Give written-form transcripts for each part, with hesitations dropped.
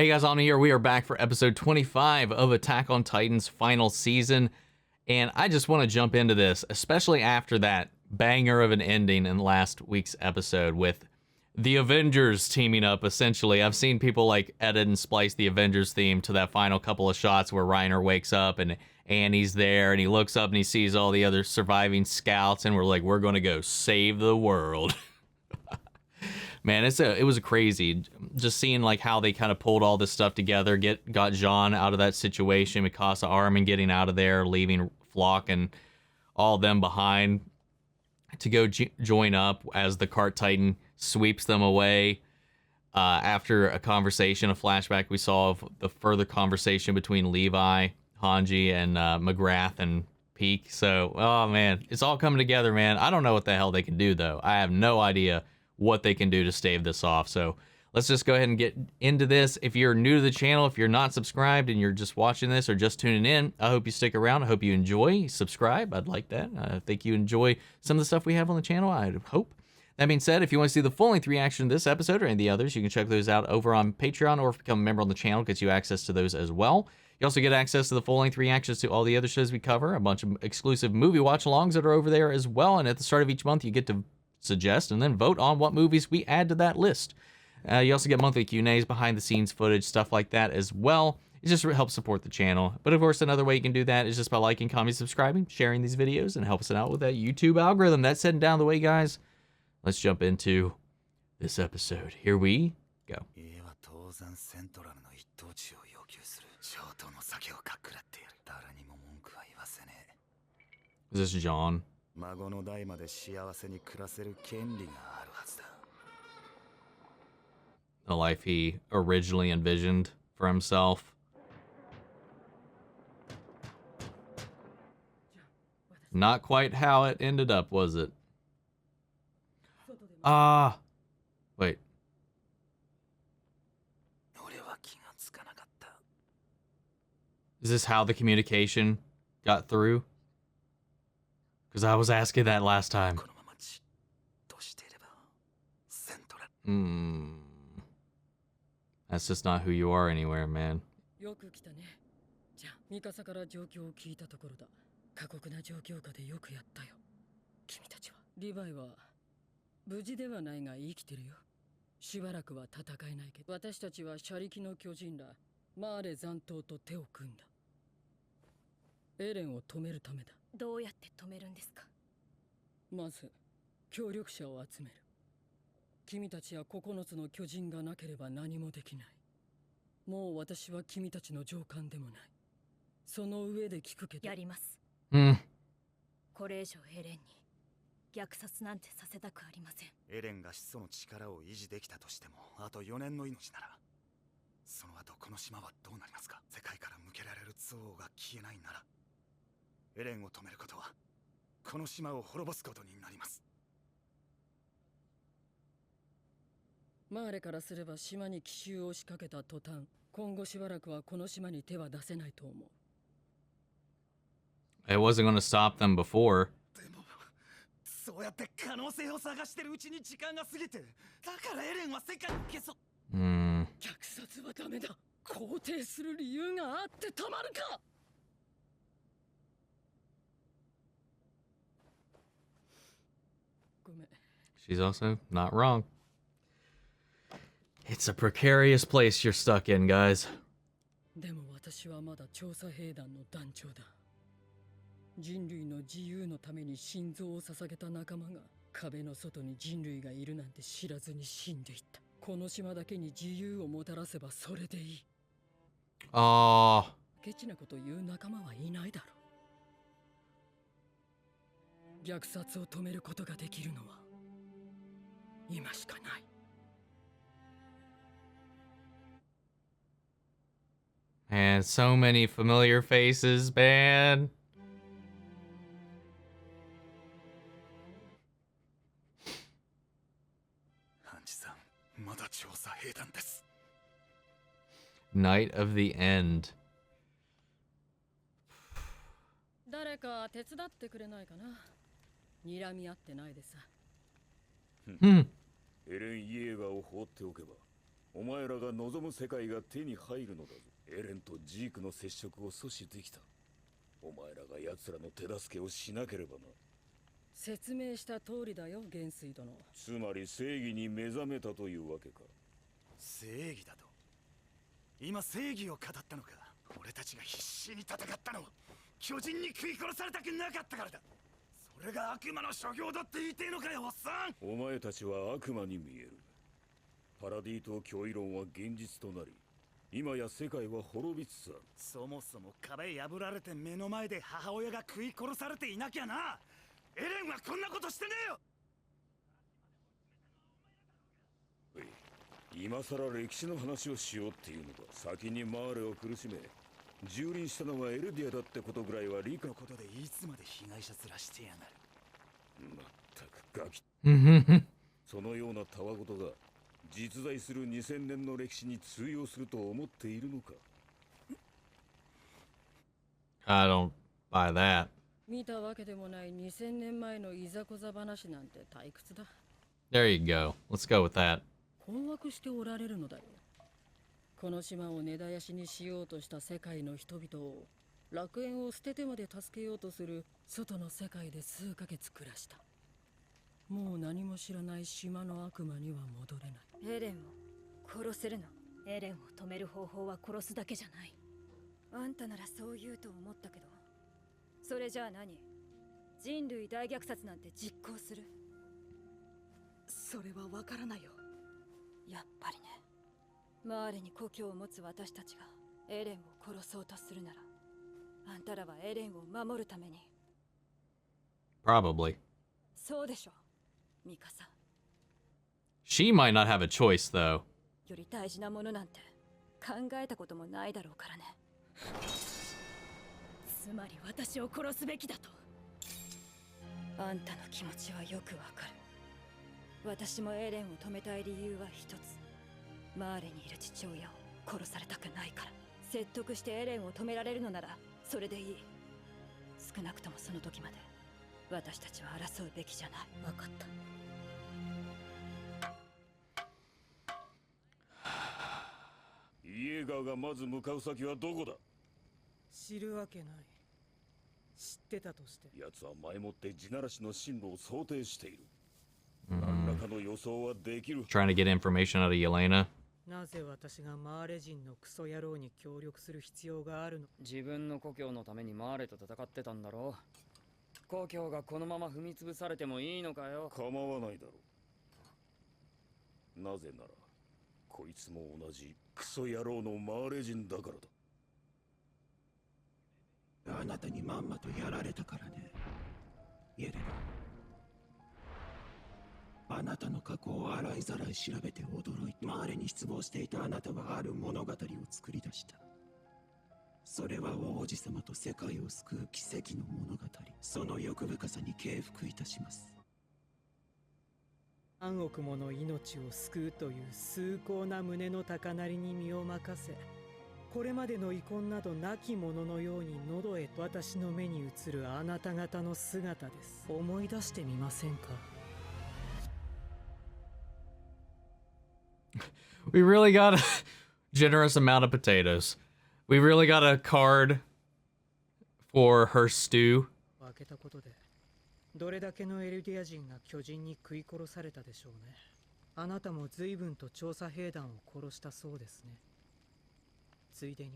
Hey guys, on here, we are back for episode 25 of Attack on Titan's final season, and I just want to jump into this, especially after that banger of an ending in last week's episode with the Avengers teaming up, essentially. I've seen people like edit and splice the Avengers theme to that final couple of shots where Reiner wakes up and Annie's there, and he looks up and he sees all the other surviving scouts, and we're like, we're going to go save the world. Man, it was crazy just seeing like how they kind of pulled all this stuff together, got Jean out of that situation, Mikasa Armin getting out of there, leaving Flock and all them behind to go join up as the Cart Titan sweeps them away. After a flashback we saw of the further conversation between Levi, Hanji, and McGrath and Peak. So, oh man, it's all coming together, man. I don't know what the hell they can do though. I have no idea what they can do to stave this off. So let's just go ahead and get into this. If you're new to the channel, if you're not subscribed and you're just watching this or just tuning in, I hope you stick around. I hope you enjoy. Subscribe. I'd like that. I think you enjoy some of the stuff we have on the channel. I hope. That being said, if you want to see the full-length reaction to this episode or any of the others, you can check those out over on Patreon, or if you become a member on the channel, it gets you access to those as well. You also get access to the full-length reactions to all the other shows we cover, a bunch of exclusive movie watch-alongs that are over there as well, and at the start of each month, you get to suggest and then vote on what movies we add to that list. You also get monthly Q&As, behind the scenes footage, stuff like that as well. It just helps support the channel. But of course, another way you can do that is just by liking, commenting, subscribing, sharing these videos, and help us out with that YouTube algorithm. That's heading down the way, guys. Let's jump into this episode. Here we go. Is this John? The life he originally envisioned for himself. Not quite how it ended up, was it? Wait. Is this how the communication got through? Because I was asking that last time. That's just not who you are anywhere, man. It wasn't going to stop them before. She's also not wrong. It's a precarious place you're stuck in, guys. Oh. Man, so many familiar faces, man. Night of the End. お前らが望む世界が手に入るのだぞ。エレンとジークの接触を阻止できた。お前らが奴らの手助けをしなければな。説明した通りだよ、元帥殿。つまり正義に目覚めたというわけか。正義だと。今正義を語ったのか。俺たちが必死に戦ったのは巨人に食い殺されたくなかったからだ。それが悪魔の所業だって言いてえのかよ、おっさん。お前たちは悪魔に見える。パラディ島脅威論は現実となり、今や世界は滅びつつある。そもそも壁破られて目の前で母親が食い殺されていなきゃな。エレンはこんなことしてねえよ。今さら歴史の話をしようっていうのか。先にマーレを苦しめ蹂躙したのはエルディアだってことぐらいは理解。のことでいつまで被害者面してやがる。まったくガキ。I そのようなたわごとが実在する2000年の歴史に通用すると思っているのか。don't buy that. 見たわけでもない2000年前のいざこざ話なんて退屈だ。 There you go. Let's go with that. 困惑しておられるのだよ。この島を根絶やしにしようとした世界の人々を楽園を捨ててまで助けようとする外の世界で数ヶ月暮らした。もう何も知らない島の悪魔には戻れない。エレンを殺せるの。エレンを止める方法は殺すだけじゃない。あんたならそう言うと思ったけど、それじゃあ何？人類大虐殺なんて実行する？それはわからないよ。やっぱりね。マーレに故郷を持つ私たちがエレンを殺そうとするなら、あんたらはエレンを守るために。 Probably. そうでしょ、ミカサ。 She might not have a choice, though. より大事なものなんて考えたこともないだろうからね。つまり私を殺すべきだと。あんたの気持ちはよくわかる。私もエレンを止めたい理由は一つ。マーレにいる父親を殺されたくないから。説得してエレンを止められるのならそれでいい。少なくともその時まで私たちは争うべきじゃない。分かった。イエーガーがまず向かう先はどこだ。知るわけない。知ってたとして。奴は前もって地ならしの進路を想定している。何らかの予想はできる。Trying to get information out of Yelena. なぜ私がマーレ人のクソ野郎に協力する必要があるの？自分の故郷のためにマーレと戦ってたんだろう。故郷がこのまま踏み潰されてもいいのかよ。構わないだろう。なぜならこいつも同じクソ野郎のマーレ人だからだ。あなたにまんまとやられたからね、イエレナ。あなたの過去を洗いざらい調べて驚いて、マーレに失望していたあなたはある物語を作り出した。それは王子様と世界を救う奇跡の物語。その欲深さに敬服いたします。何億もの命を救うという崇高な胸の高鳴りに身を任せ、これまでの遺恨などなきもののように喉へ私の目に映るあなた方の姿です。思い出してみませんか？ We really got a generous amount of potatoes. We really got a card for her stew. 開けたことでどれだけのエルディア人が巨人に食い殺されたでしょうね。あなたも随分と調査兵団を殺したそうですね。ついでに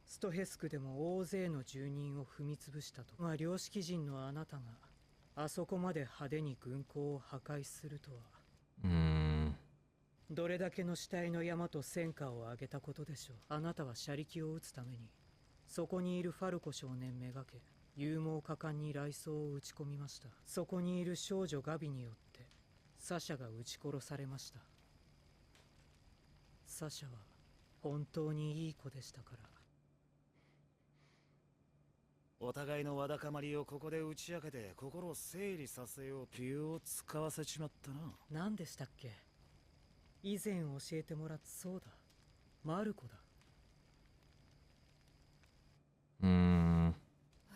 ストヘスクでも大勢の住人を踏み潰したと。まあ良識人のあなたがあそこまで派手に軍港を破壊するとは。どれだけの死体の山と戦果を上げたことでしょう。あなたは車力を撃つためにそこにいるファルコ少年めがけ勇猛果敢に雷槍を撃ち込みました。そこにいる少女ガビによってサシャが撃ち殺されました。サシャは本当にいい子でしたから。お互いのわだかまりをここで打ち明けて心を整理させよう。気を使わせちまったな。何でしたっけ？以前教えてもらった。そうだ、マルコだ。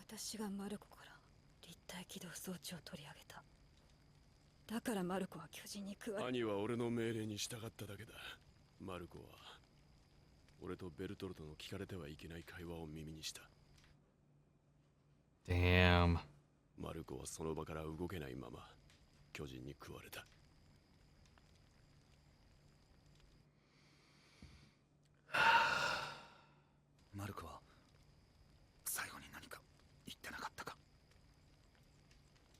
私がマルコから立体起動装置を取り上げた。だからマルコは巨人に食われ。兄は俺の命令に従っただけだ。マルコは俺とベルトルトの聞かれてはいけない会話を耳にした。 Damn. マルコはその場から動けないまま巨人に食われた。マルコは最後に何か言ってなかったか？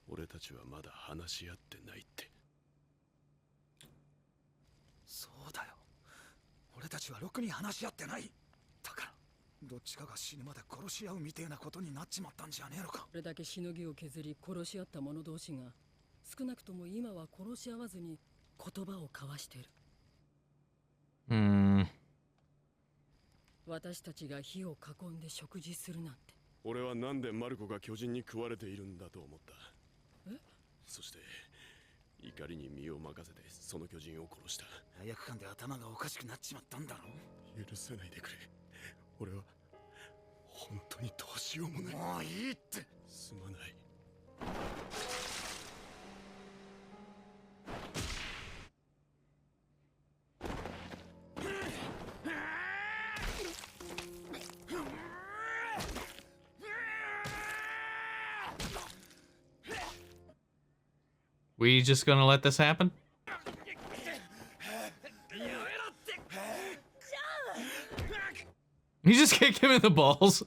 俺たちはまだ話し合ってないって。そうだよ、俺たちはろくに話し合ってない。だからどっちかが死ぬまで殺し合うみてえなことになっちまったんじゃねえのか。これだけしのぎを削り殺し合った者同士が少なくとも今は殺し合わずに言葉を交わしている。私たちが火を囲んで食事するなんて。俺はなんでマルコが巨人に食われているんだと思った。え？そして怒りに身を任せてその巨人を殺した。罪悪感で頭がおかしくなっちまったんだろ。許せないでくれ。俺は本当にどうしようもない。もういいって。すまない。We just gonna let this happen? He just kicked him in the balls.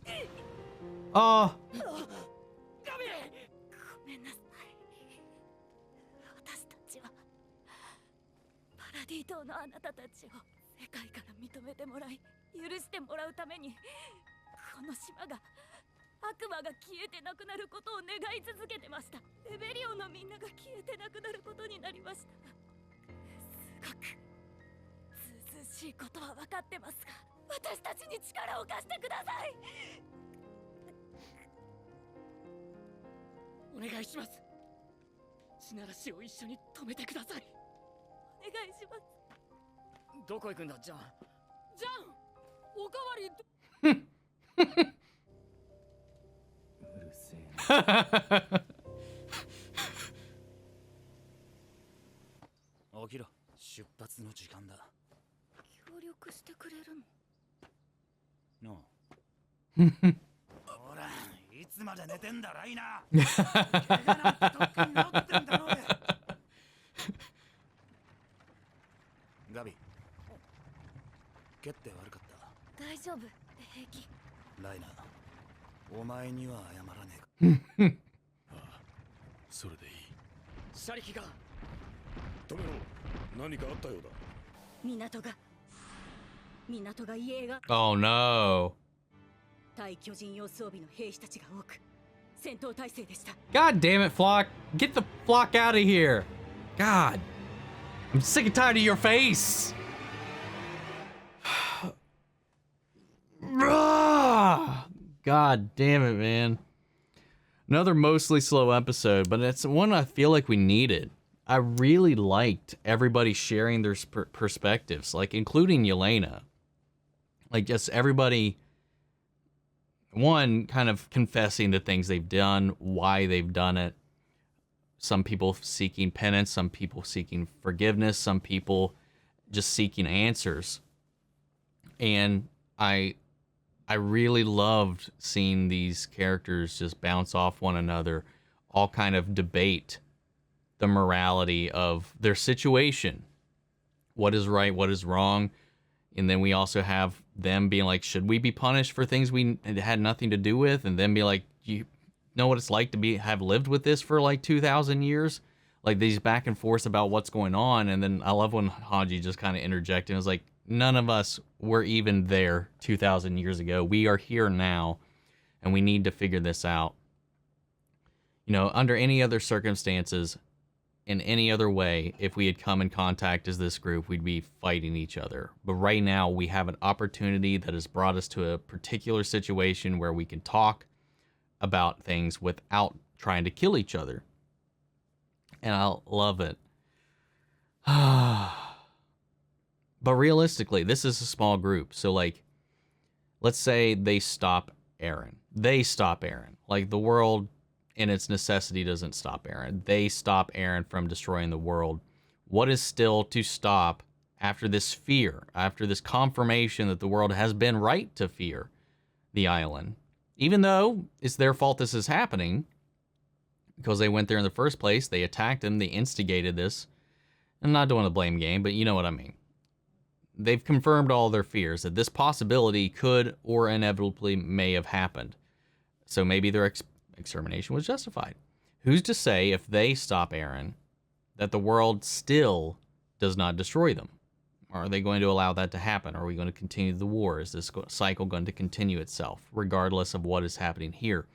Oh. ごめんなさい。私たちはパラディ島のあなたたちを世界から認めてもらい許してもらうためにこの島が悪魔が消えてなくなることを願い続けてました。レベリオのみんなが消えてなくなることになりました。すごくずうずうしいことは分かってますが、私たちに力を貸してください。お願いします。地ならしを一緒に止めてください。お願いします。どこ行くんだジャン。じゃん、おかわり。うるせえな。起きろ、出発の時間だ。協力してくれるの？のほら、いつまで寝てんだライナー。怪我なんてとっくに治ってんだろうが。ガビ、蹴って悪かった。大丈夫、平気。ライナー、お前には謝らねえか。ああ、それでいい。車力が止めろ。何かあったようだ。港が家が Oh no. 対巨人用装備の兵士たちが多く戦闘態勢でした。 God damn it, Flock. Get the Flock out of here. God. I'm sick and tired of your face. God damn it, man. Another mostly slow episode, but it's one I feel like we needed. I really liked everybody sharing their perspectives, like including Yelena. Like just everybody, one, kind of confessing the things they've done, why they've done it. Some people seeking penance, some people seeking forgiveness, some people just seeking answers. And I really loved seeing these characters just bounce off one another, all kind of debate the morality of their situation. What is right, what is wrong. And then we also have them being like, should we be punished for things we had nothing to do with? And then be like, you know what it's like to have lived with this for like 2,000 years? Like these back and forth about what's going on. And then I love when Haji just kind of interjected and was like, none of us were even there 2,000 years ago. We are here now, and we need to figure this out. You know, under any other circumstances, in any other way, if we had come in contact as this group, we'd be fighting each other. But right now, we have an opportunity that has brought us to a particular situation where we can talk about things without trying to kill each other. And I love it. But realistically, this is a small group. So, like, let's say they stop Eren. They stop Eren. Like, the world in its necessity doesn't stop Eren. They stop Eren from destroying the world. What is still to stop after this fear, after this confirmation that the world has been right to fear the island, even though it's their fault this is happening because they went there in the first place, they attacked them, they instigated this. I'm not doing a blame game, but you know what I mean. They've confirmed all their fears that this possibility could or inevitably may have happened. So maybe their extermination was justified. Who's to say if they stop Eren that the world still does not destroy them? Are they going to allow that to happen? Are we going to continue the war? Is this cycle going to continue itself regardless of what is happening here?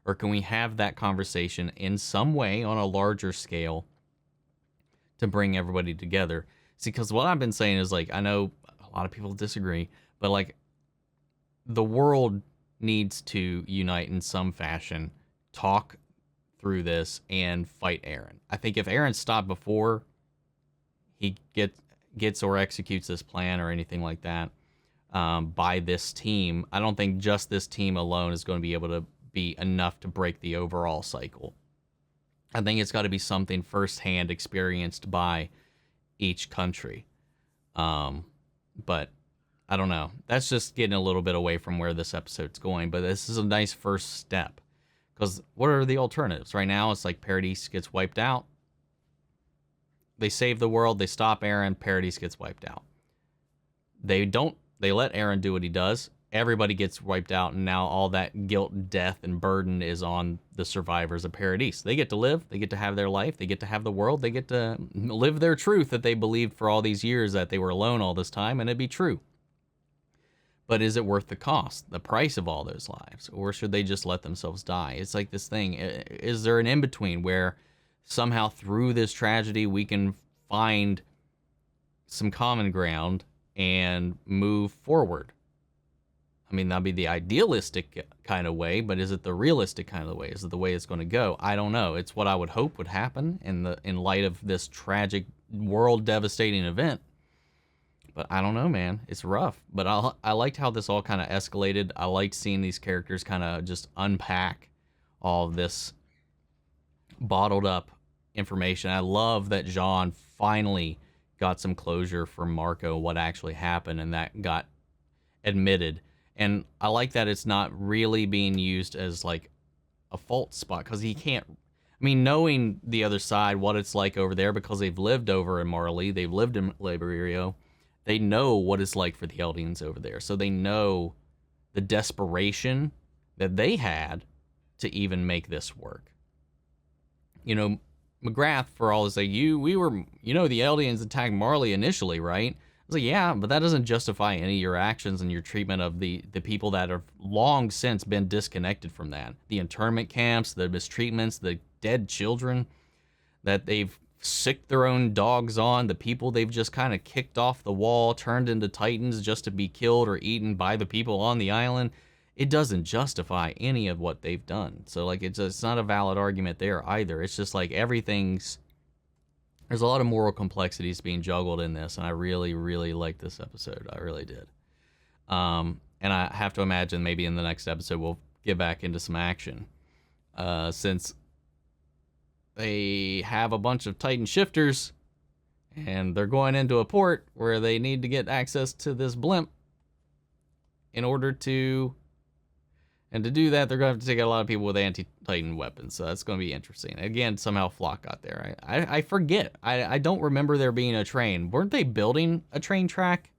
Or can we have that conversation in some way on a larger scale to bring everybody together? See, because what I've been saying is, like, I know a lot of people disagree, but, like, the world needs to unite in some fashion, talk through this, and fight Eren. I think if Eren stopped before he gets or executes this plan or anything like that by this team, I don't think just this team alone is going to be able to be enough to break the overall cycle. I think it's got to be something firsthand experienced by each country. But I don't know. That's just getting a little bit away from where this episode's going. But this is a nice first step. Because what are the alternatives? Right now, it's like Paradise gets wiped out. They save the world. They stop Eren. Paradise gets wiped out. They let Eren do what he does. Everybody gets wiped out, and now all that guilt, death, and burden is on the survivors of Paradise. They get to live. They get to have their life. They get to have the world. They get to live their truth that they believed for all these years that they were alone all this time, and it'd be true. But is it worth the cost, the price of all those lives? Or should they just let themselves die? It's like this thing. Is there an in-between where somehow through this tragedy we can find some common ground and move forward? I mean, that'd be the idealistic kind of way, but is it the realistic kind of way? Is it the way it's going to go? I don't know. It's what I would hope would happen in light of this tragic, world-devastating event. But I don't know, man. It's rough. But I liked how this all kind of escalated. I liked seeing these characters kind of just unpack all of this bottled up information. I love that Jean finally got some closure from Marco, what actually happened, and that got admitted. And I like that it's not really being used as like a fault spot, because he can't. I mean, knowing the other side, what it's like over there, because they've lived over in Marley, they've lived in Liberio, they know what it's like for the Eldians over there. So they know the desperation that they had to even make this work. You know, McGrath, for all his like, the Eldians attacked Marley initially, right? I was like, yeah, but that doesn't justify any of your actions and your treatment of the people that have long since been disconnected from that. The internment camps, the mistreatments, the dead children that they've sicked their own dogs on, the people they've just kind of kicked off the wall, turned into titans just to be killed or eaten by the people on the island. It doesn't justify any of what they've done. So, like, it's not a valid argument there either. It's just like there's a lot of moral complexities being juggled in this, and I really, really liked this episode. I really did. And I have to imagine maybe in the next episode we'll get back into some action. Since they have a bunch of Titan shifters, and they're going into a port where they need to get access to this blimp in order to... And to do that, they're going to have to take out a lot of people with anti-Titan weapons. So that's going to be interesting. Again, somehow Flock got there. I forget. I don't remember there being a train. Weren't they building a train track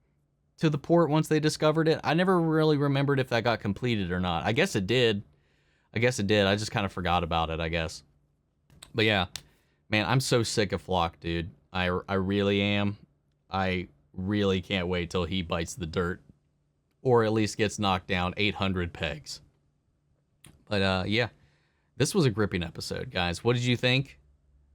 to the port once they discovered it? I never really remembered if that got completed or not. I guess it did. I just kind of forgot about it, I guess. But yeah, man, I'm so sick of Flock, dude. I really am. I really can't wait till he bites the dirt. Or at least gets knocked down 800 pegs. But yeah, this was a gripping episode, guys. What did you think?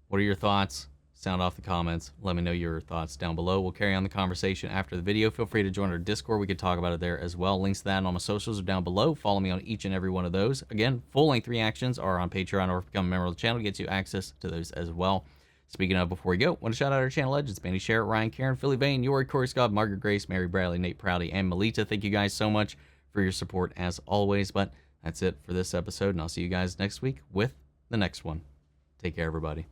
What are your thoughts? Sound off the comments. Let me know your thoughts down below. We'll carry on the conversation after the video. Feel free to join our Discord. We could talk about it there as well. Links to that and all my socials are down below. Follow me on each and every one of those. Again, full-length reactions are on Patreon, or if you become a member of the channel, gets you access to those as well. Speaking of, before we go, want to shout out our channel legends: Manny Sherritt, Ryan, Karen, Philly Vane, Yori, Corey Scott, Margaret Grace, Mary Bradley, Nate Prouty, and Melita. Thank you guys so much for your support as always. But that's it for this episode, and I'll see you guys next week with the next one. Take care, everybody.